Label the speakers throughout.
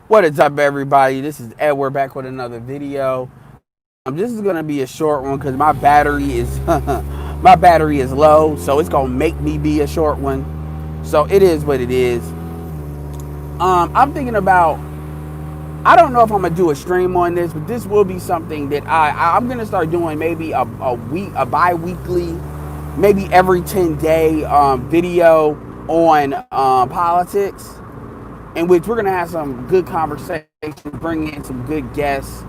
Speaker 1: What is up, everybody? This is Edward back with another video. This is gonna be a short one because my battery is my battery is low, so it's gonna make me be a short one. So it is what it is. I'm thinking about. I don't know if I'm gonna do a stream on this, but this will be something that I'm gonna start doing. Maybe a bi-weekly, maybe every 10-day video on politics, in which we're gonna have some good conversations, bring in some good guests,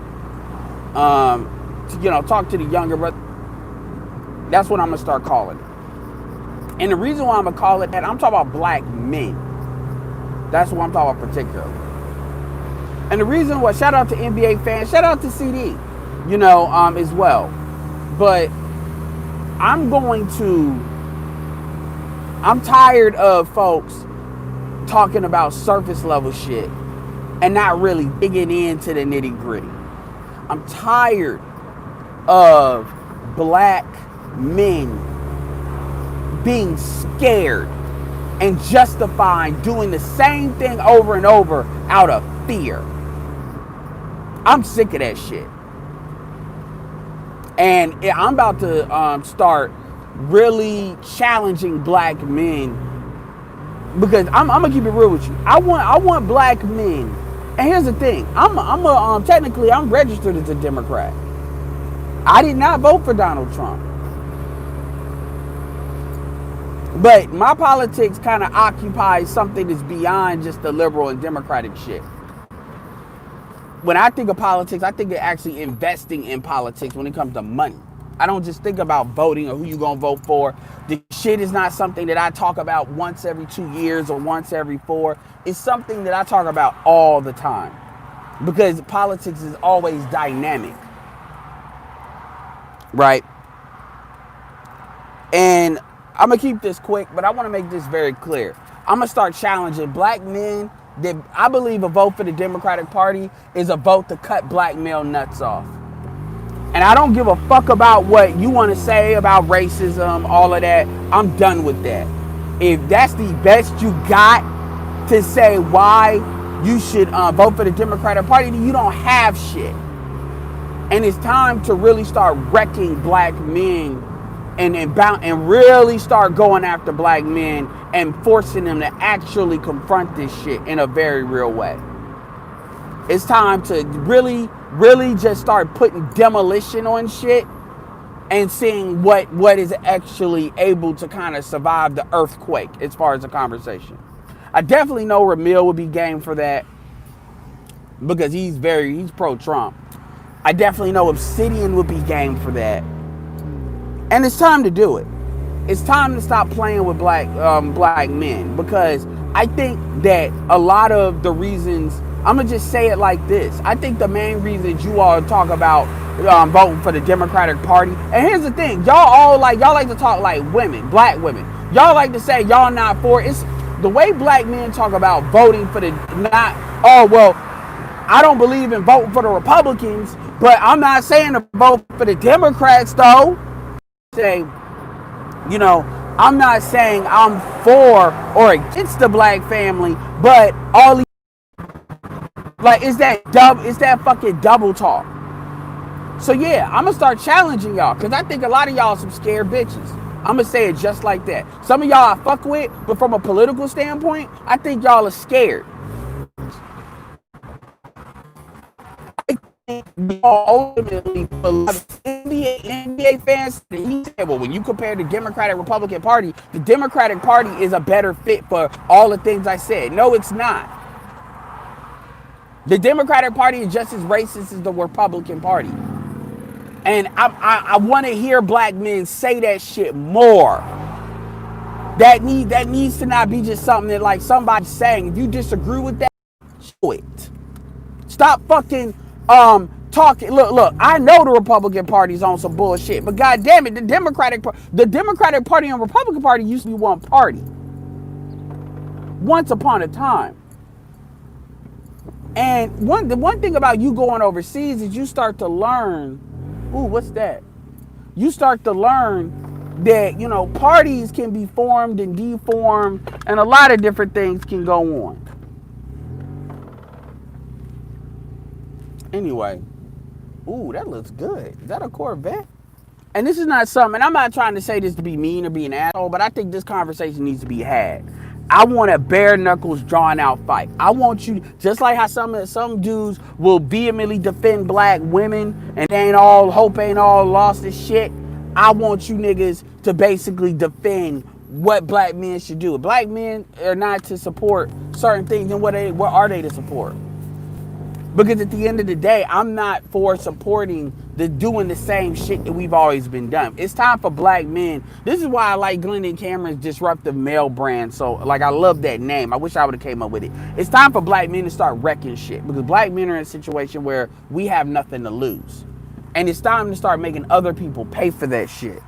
Speaker 1: to, talk to the younger brother. That's what I'm gonna start calling it. And the reason why I'm gonna call it that, I'm talking about black men. That's what I'm talking about particularly. And the reason why, shout out to NBA fans, shout out to CD, as well. But I'm tired of folks talking about surface level shit and not really digging into the nitty gritty. I'm tired of black men being scared and justifying doing the same thing over and over out of fear. I'm sick of that shit. And I'm about to start really challenging black men, because I'm gonna keep it real with you. I want black men. And here's the thing: technically I'm registered as a Democrat. I did not vote for Donald Trump, but my politics kind of occupies something that's beyond just the liberal and democratic shit. When I think of politics, I think of actually investing in politics when it comes to money. I don't just think about voting or who you're going to vote for. The shit is not something that I talk about once every 2 years or once every 4. It's something that I talk about all the time, because politics is always dynamic, right? And I'm going to keep this quick, but I want to make this very clear. I'm going to start challenging black men that I believe a vote for the Democratic Party is a vote to cut black male nuts off. And I don't give a fuck about what you want to say about racism, all of that. I'm done with that. If that's the best you got to say why you should vote for the Democratic Party, then you don't have shit. And it's time to really start wrecking black men and really start going after black men and forcing them to actually confront this shit in a very real way. It's time to really just start putting demolition on shit and seeing what is actually able to kind of survive the earthquake as far as the conversation. I definitely know Ramil would be game for that, because he's pro-Trump. I definitely know Obsidian would be game for that. And it's time to do it. It's time to stop playing with black men, because I think that a lot of the reasons, I'm gonna just say it like this: I think the main reason you all talk about voting for the Democratic Party, and here's the thing, y'all like to talk like women, black women. Y'all like to say y'all not for it. It's the way black men talk about voting for the I don't believe in voting for the Republicans, but I'm not saying to vote for the Democrats though. Say, I'm not saying I'm for or against the black family, but all these, like, it's that fucking double talk. So yeah, I'm gonna start challenging y'all, because I think a lot of y'all are some scared bitches. I'm gonna say it just like that. Some of y'all I fuck with, but from a political standpoint, I think y'all are scared. Ultimately, NBA fans, he said, well, when you compare the Democratic Republican Party, the Democratic Party is a better fit for all the things I said. No, it's not. The Democratic Party is just as racist as the Republican Party. And I want to hear black men say that shit more. That needs to not be just something that, like, somebody's saying. If you disagree with that, show it. Stop fucking talking. Look, I know the Republican Party's on some bullshit, but god damn it, the Democratic Party and Republican Party used to be one party once upon a time. And the one thing about you going overseas is you start to learn, what's that? You start to learn that, parties can be formed and deformed, and a lot of different things can go on. Anyway, ooh, that looks good. Is that a Corvette? And this is not something, and I'm not trying to say this to be mean or be an asshole, but I think this conversation needs to be had. I want a bare knuckles drawn out fight. I want you, just like how some dudes will vehemently defend black women and they ain't all, hope ain't all lost as shit. I want you niggas to basically defend what black men should do. If black men are not to support certain things, then what are they to support? Because at the end of the day, I'm not for supporting doing the same shit that we've always been done. It's time for black men. This is why I like Glendon Cameron's disruptive male brand. So, like, I love that name. I wish I would have came up with it. It's time for black men to start wrecking shit. Because black men are in a situation where we have nothing to lose. And it's time to start making other people pay for that shit.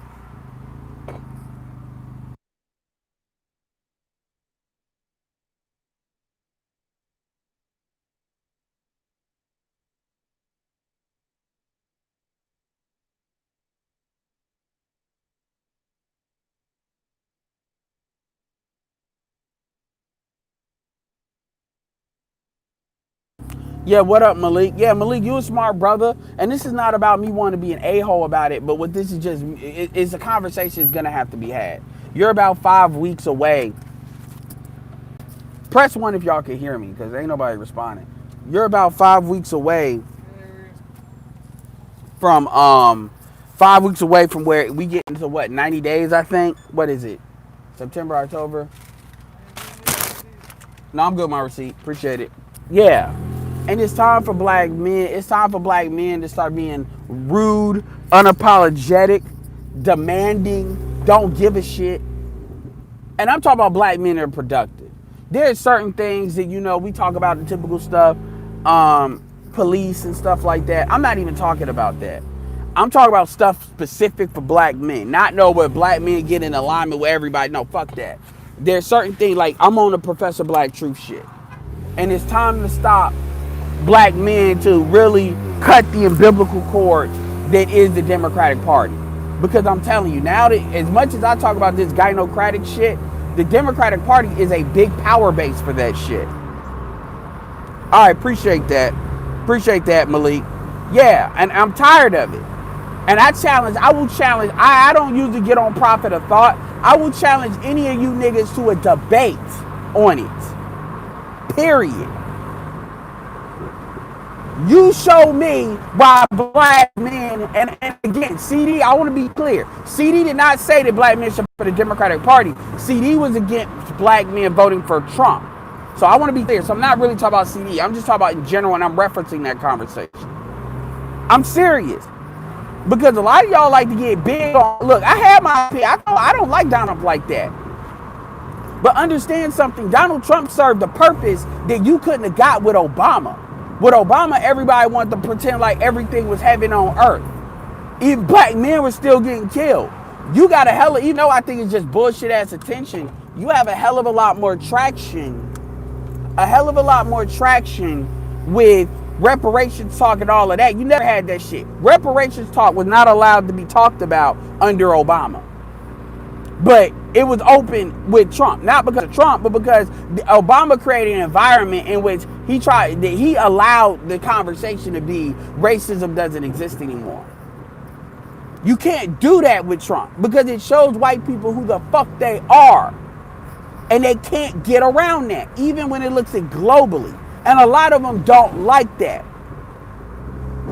Speaker 1: Yeah, what up, Malik? Yeah, Malik, you a smart brother. And this is not about me wanting to be an a-hole about it, but what this is just, it's a conversation that's going to have to be had. You're about 5 weeks away. Press 1 if y'all can hear me, because ain't nobody responding. You're about 5 weeks away from, 5 weeks away from where we get into, what, 90 days, I think? What is it? September, October? No, I'm good with my receipt. Appreciate it. Yeah. And it's time for black men. It's time for black men to start being rude, unapologetic, demanding, don't give a shit. And I'm talking about black men that are productive. There's certain things that, you know, we talk about the typical stuff, police and stuff like that. I'm not even talking about that. I'm talking about stuff specific for black men. Not know where black men get in alignment with everybody. No, fuck that. There's certain things, like I'm on the Professor Black Truth shit. And it's time to stop black men to really cut the umbilical cord that is the Democratic Party. Because I'm telling you, now that as much as I talk about this gynocratic shit, the Democratic Party is a big power base for that shit. All right, appreciate that. Appreciate that, Malik. Yeah, and I'm tired of it. And I will challenge, I don't usually get on Prophet of Thought. I will challenge any of you niggas to a debate on it. Period. You show me why black men, and again, CD, I want to be clear. CD did not say that black men should vote for the Democratic Party. CD was against black men voting for Trump. So I want to be clear. So I'm not really talking about CD. I'm just talking about in general, and I'm referencing that conversation. I'm serious. Because a lot of y'all like to get big on, look, I had my opinion. I don't like Donald like that. But understand something. Donald Trump served a purpose that you couldn't have got with Obama. With Obama, everybody wanted to pretend like everything was heaven on earth. Even black men were still getting killed. You got I think it's just bullshit ass attention. You have a hell of a lot more traction. With reparations talk and all of that. You never had that shit. Reparations talk was not allowed to be talked about under Obama. But it was open with Trump. Not because of Trump, but because Obama created an environment in which he allowed the conversation to be racism doesn't exist anymore. You can't do that with Trump because it shows white people who the fuck they are. And they can't get around that, even when it looks at globally. And a lot of them don't like that.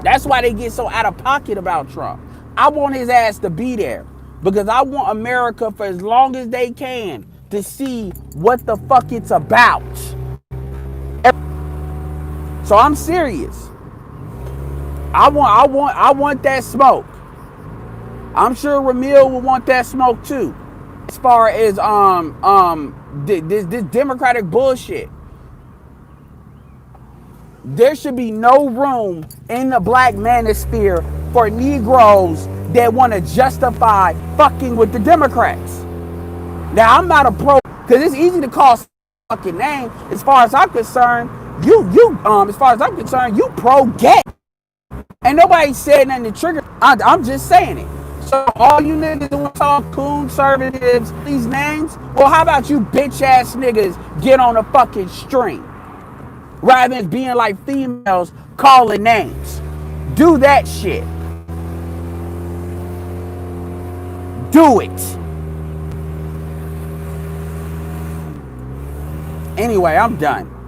Speaker 1: That's why they get so out of pocket about Trump. I want his ass to be there because I want America for as long as they can to see what the fuck it's about. So I'm serious. I want that smoke. I'm sure Ramil will want that smoke too. As far as this Democratic bullshit. There should be no room in the black manosphere for Negroes that want to justify fucking with the Democrats. Now, I'm not a pro, because it's easy to call fucking name. As far as I'm concerned, you pro-gay. Ain't nobody said nothing to trigger. I'm just saying it. So all you niggas that want to talk conservatives, these names, well, how about you bitch ass niggas get on a fucking string? rather than being like females calling names. Do that shit. Do it. Anyway, I'm done.